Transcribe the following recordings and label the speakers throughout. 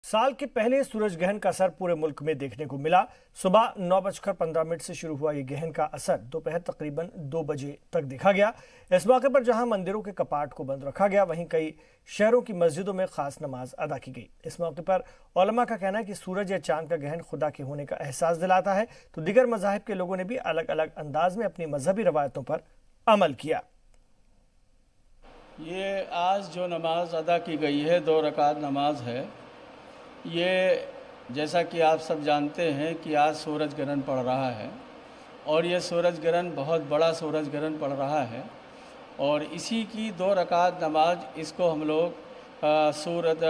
Speaker 1: साल के पहले सूरज ग्रहण का असर पूरे मुल्क में देखने को मिला। सुबह 9:15 से शुरू हुआ ये ग्रहण का असर दोपहर तकरीबन 2 बजे तक देखा गया। इस मौके पर जहां मंदिरों के कपाट को बंद रखा गया, वहीं कई शहरों की मस्जिदों में खास नमाज अदा की गई। इस मौके पर उलमा का कहना है कि सूरज या चांद का ग्रहण खुदा के होने का एहसास दिलाता है, तो दीगर मज़ाहिब के लोगों ने भी अलग अलग अंदाज में अपनी मजहबी रवायतों पर अमल किया।
Speaker 2: ये आज जो नमाज अदा की गई है 2 रकात नमाज है। ये जैसा कि आप सब जानते हैं कि आज सूरज ग्रहण पड़ रहा है और ये सूरज ग्रहण बहुत बड़ा सूरज ग्रहण पड़ रहा है और इसी की 2 रकात नमाज, इसको हम लोग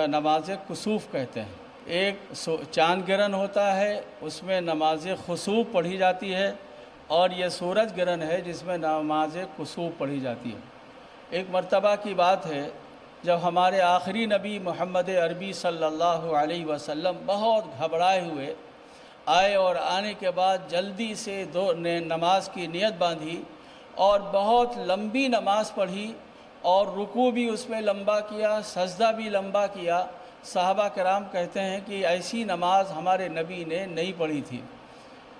Speaker 2: नमाज कुसूफ कहते हैं। एक चांद ग्रहण होता है, उसमें नमाज खुसूफ पढ़ी जाती है और ये सूरज ग्रहण है जिसमें नमाज कुसूफ पढ़ी जाती है। एक मर्तबा की बात है जब हमारे आखिरी नबी मोहम्मद अरबी सल्लल्लाहु अलैहि वसल्लम बहुत घबराए हुए आए और आने के बाद जल्दी से नमाज की नियत बांधी और बहुत लंबी नमाज पढ़ी और रुकू भी उसमें लंबा किया, सजदा भी लंबा किया। सहाबा कराम कहते हैं कि ऐसी नमाज हमारे नबी ने नहीं पढ़ी थी।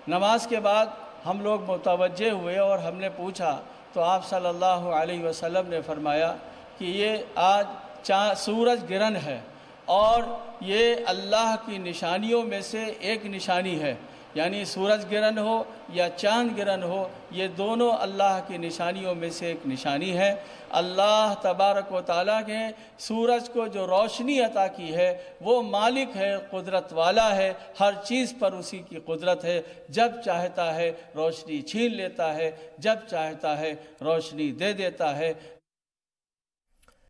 Speaker 2: नमाज के बाद हम लोग मुतवज्जे हुए और हमने पूछा तो आप सल्लल्लाहु अलैहि वसल्लम ने फरमाया कि ये आज सूरज ग्रहण है और ये अल्लाह की निशानियों में से एक निशानी है। यानी सूरज ग्रहण हो या चांद ग्रहण हो, ये दोनों अल्लाह की निशानियों में से एक निशानी है। अल्लाह तबारक व तआला ने सूरज को जो रोशनी अता की है वो मालिक है, कुदरत वाला है, हर चीज़ पर उसी की कुदरत है। जब चाहता है रोशनी छीन लेता है, जब चाहता है रोशनी दे देता है।